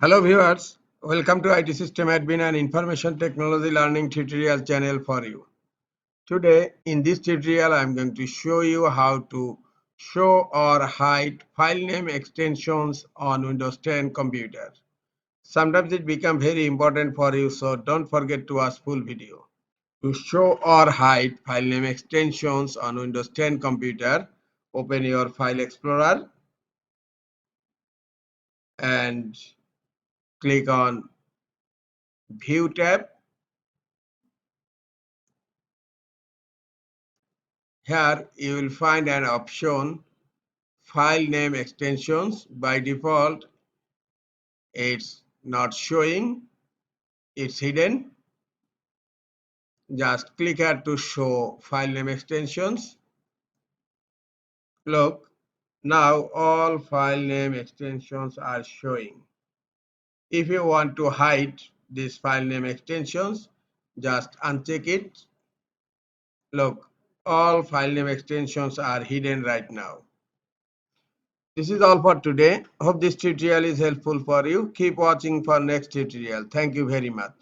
Hello viewers, welcome to IT System Admin and Information Technology Learning tutorial channel for you. Today in this tutorial I am going to show you how to show or hide file name extensions on Windows 10 computer. Sometimes it becomes very important for you, so don't forget to watch full video. To show or hide file name extensions on Windows 10 computer, open your File Explorer and click on View tab. Here you will find an option file name extensions. By default it's not showing, it's hidden. Just click here to show file name extensions. Look, now all file name extensions are showing. If you want to hide these file name extensions, just uncheck it. Look, all file name extensions are hidden right now. This is all for today. Hope this tutorial is helpful for you. Keep watching for next tutorial. Thank you very much.